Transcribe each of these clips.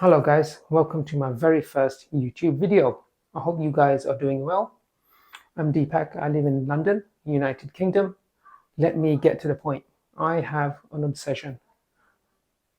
Hello guys, welcome to my very first YouTube video. I hope you guys are doing well. I'm Deepak, I live in London, United Kingdom. Let me get to the point. I have an obsession.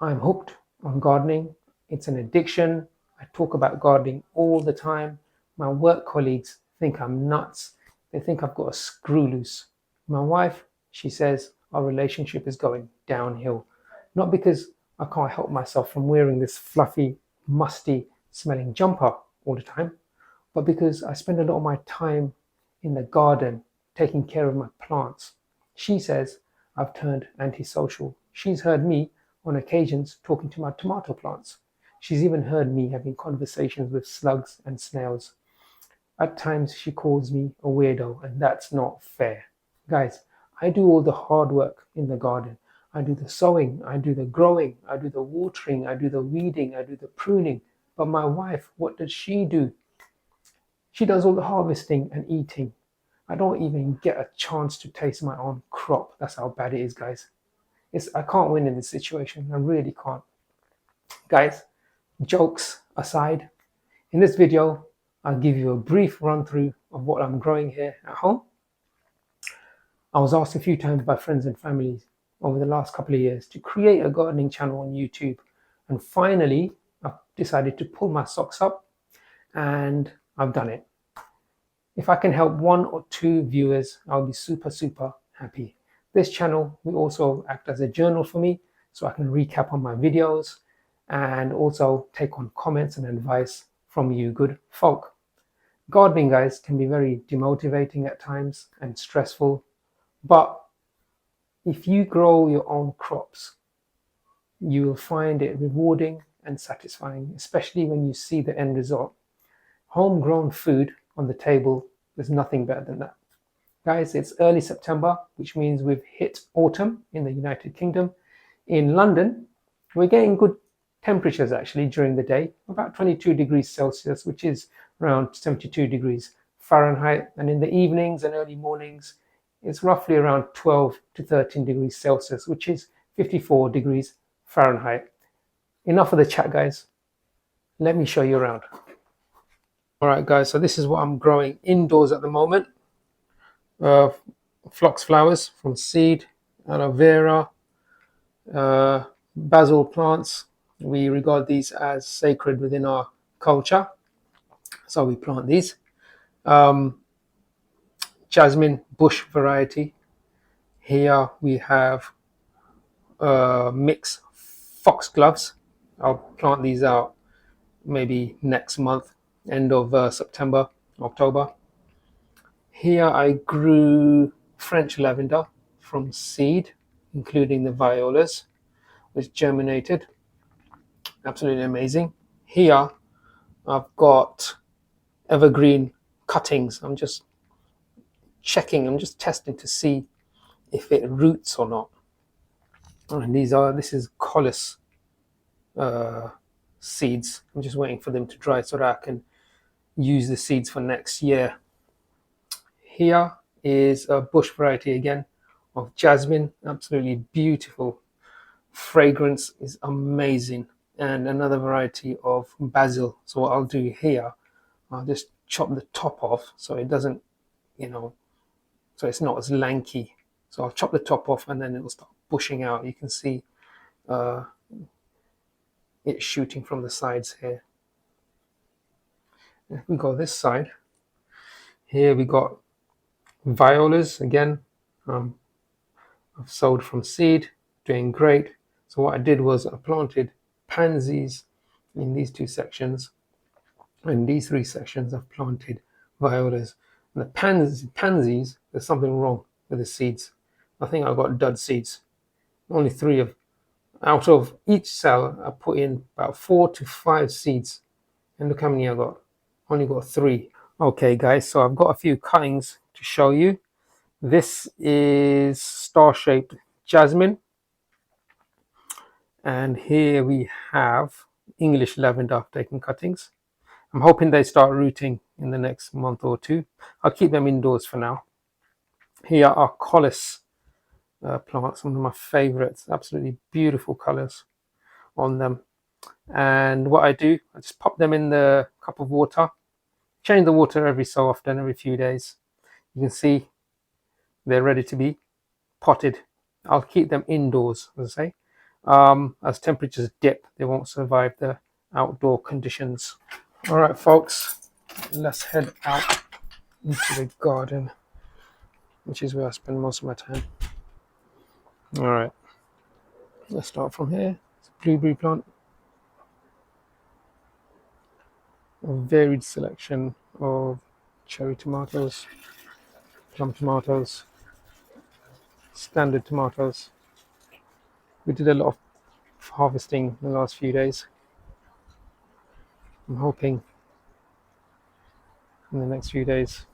I'm hooked on gardening. It's an addiction. I talk about gardening all the time. My work colleagues think I'm nuts. They think I've got a screw loose. My wife, she says our relationship is going downhill. Not because I can't help myself from wearing this fluffy, musty smelling jumper all the time, but because I spend a lot of my time in the garden taking care of my plants. She says I've turned antisocial. She's heard me on occasions talking to my tomato plants. She's even heard me having conversations with slugs and snails. At times she calls me a weirdo, and that's not fair. Guys, I do all the hard work in the garden. I do the sowing, I do the growing, I do the watering, I do the weeding, I do the pruning. But my wife, what does she do? She does all the harvesting and eating. I don't even get a chance to taste my own crop. That's how bad it is, guys. I can't win in this situation. I really can't. Guys, jokes aside, in this video, I'll give you a brief run through of what I'm growing here at home. I was asked a few times by friends and family over the last couple of years to create a gardening channel on YouTube. And finally, I've decided to pull my socks up and I've done it. If I can help one or two viewers, I'll be super, super happy. This channel will also act as a journal for me, so I can recap on my videos and also take on comments and advice from you good folk. Gardening, guys, can be very demotivating at times and stressful, but if you grow your own crops, you will find it rewarding and satisfying, especially when you see the end result. Homegrown food on the table, there's nothing better than that. Guys, it's early September, which means we've hit autumn in the United Kingdom. In London, we're getting good temperatures actually during the day, about 22 degrees Celsius, which is around 72 degrees Fahrenheit. And in the evenings and early mornings, it's roughly around 12 to 13 degrees Celsius, which is 54 degrees Fahrenheit. Enough of the chat, guys. Let me show you around. All right, guys, so this is what I'm growing indoors at the moment. Phlox flowers from seed, aloe vera, basil plants. We regard these as sacred within our culture, so we plant these. Jasmine bush variety. Here we have mixed foxgloves. I'll plant these out maybe next month, end of September, October. Here I grew French lavender from seed, including the violas, which germinated. Absolutely amazing. Here I've got evergreen cuttings. I'm just checking, I'm just testing to see if it roots or not. And this is collis seeds. I'm just waiting for them to dry so that I can use the seeds for next year. Here is a bush variety again of jasmine, absolutely beautiful. Fragrance is amazing. And another variety of basil. So what I'll do here, I'll just chop the top off so it doesn't, so it's not as lanky. So I'll chop the top off and then it will start bushing out. You can see it shooting from the sides here. If we go this side, here we got violas again. I've sowed from seed, doing great. So what I did was I planted pansies in these two sections. In these three sections, I've planted violas. And the pansies, there's something wrong with the seeds. I think I got dud seeds. Only out of each cell, I put in about 4 to 5 seeds. And look how many I got. Only got 3. Okay, guys, so I've got a few cuttings to show you. This is star-shaped jasmine. And here we have English lavender taking cuttings. I'm hoping they start rooting in the next month or two. I'll keep them indoors for now. Here are collis plants, one of my favorites. Absolutely beautiful colors on them. And what I do, I just pop them in the cup of water, change the water every so often, every few days. You can see they're ready to be potted. I'll keep them indoors, as I say. As temperatures dip, they won't survive the outdoor conditions. All right, folks, let's head out into the garden, which is where I spend most of my time. All right, let's start from here. It's a blueberry plant. A varied selection of cherry tomatoes, plum tomatoes, standard tomatoes. We did a lot of harvesting in the last few days. I'm hoping in the next few days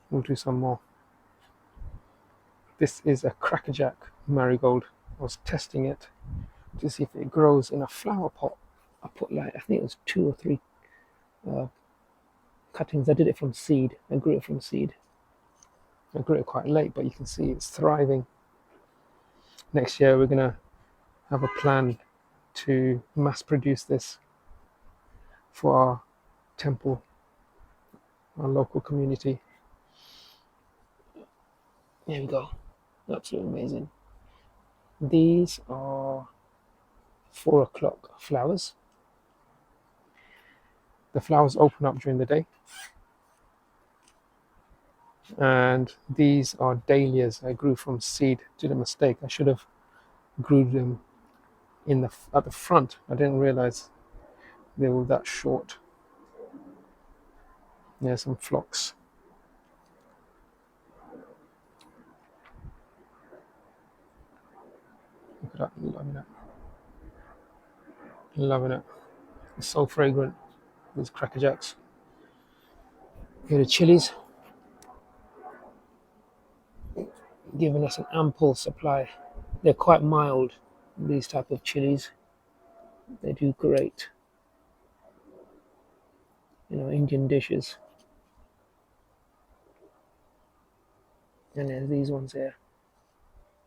we'll do some more. This is a crackerjack marigold. I was testing it to see if it grows in a flower pot. I put I think it was 2 or 3 cuttings. I did it from seed. I grew it from seed. I grew it quite late, but you can see it's thriving. Next year we're gonna have a plan to mass produce this for our temple, our local community. There we go. Absolutely amazing. These are 4 o'clock flowers. The flowers open up during the day. And these are dahlias I grew from seed. Did a mistake. I should have grew them at the front. I didn't realize they were that short. There's some phlox. Look at that, loving it. Loving it. It's so fragrant, these crackerjacks. Here are the chillies, giving us an ample supply. They're quite mild, these type of chilies. They do great, Indian dishes. And there's these ones here,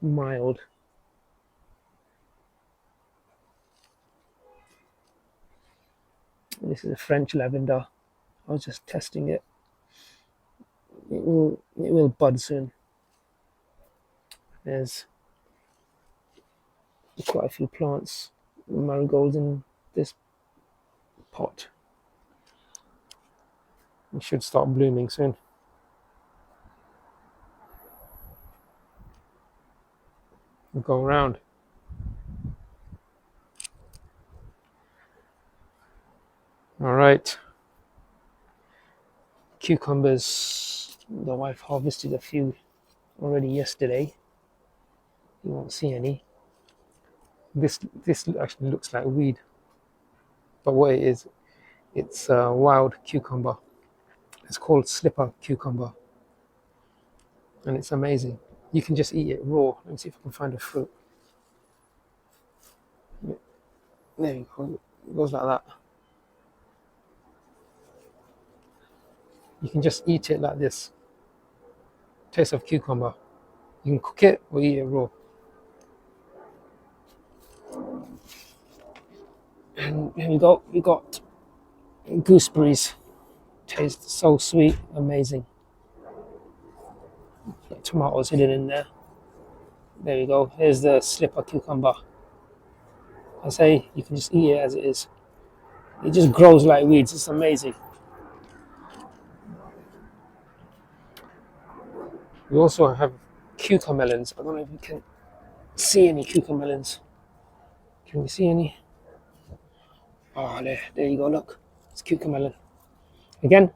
mild. And this is a French lavender. I was just testing it. It will bud soon. There's quite a few plants, marigolds in this pot. It should start blooming soon. We'll go around. All right. Cucumbers. The wife harvested a few already yesterday. You won't see any. This actually looks like weed, but what it is, it's a wild cucumber. It's called slipper cucumber, and it's amazing. You can just eat it raw. Let me see if I can find a fruit. There you go. It goes like that. You can just eat it like this. Taste of cucumber. You can cook it or eat it raw. And here we go. We got gooseberries. Tastes so sweet, amazing. Got tomatoes hidden in there. There we go. Here's the slipper cucumber. I say you can just eat it as it is. It just grows like weeds. It's amazing. We also have cucumber melons. I don't know if you can see any cucumber melons. Can you see any? Oh, there you go. Look, it's cucumber melon. Again,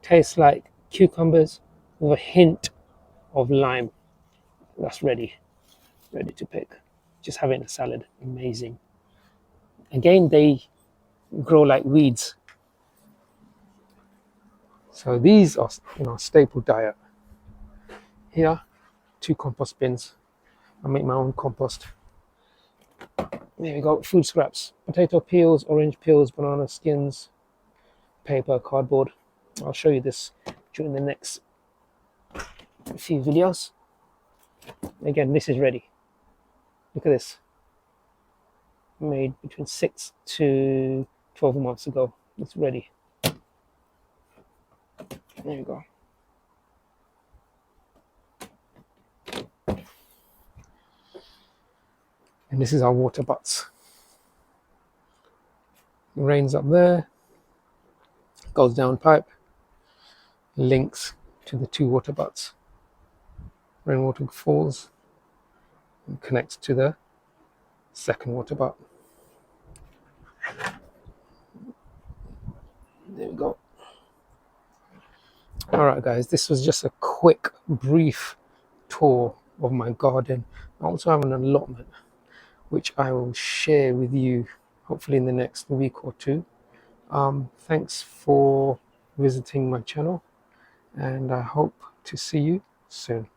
tastes like cucumbers with a hint of lime. That's ready to pick. Just have it in a salad. Amazing. Again, they grow like weeds. So these are, staple diet. Here, 2 compost bins. I make my own compost. There we go. Food scraps: potato peels, orange peels, banana skins, paper, cardboard. I'll show you this during the next few videos. Again, this is ready. Look at this. made between 6 to 12 months ago. It's ready. There you go. And this is our water butts. The rain's up there, goes down pipe, links to the 2 water butts. Rainwater falls and connects to the 2nd water butt. There we go. Alright guys, this was just a quick, brief tour of my garden. I also have an allotment which I will share with you hopefully in the next week or 2. Thanks for visiting my channel, and I hope to see you soon.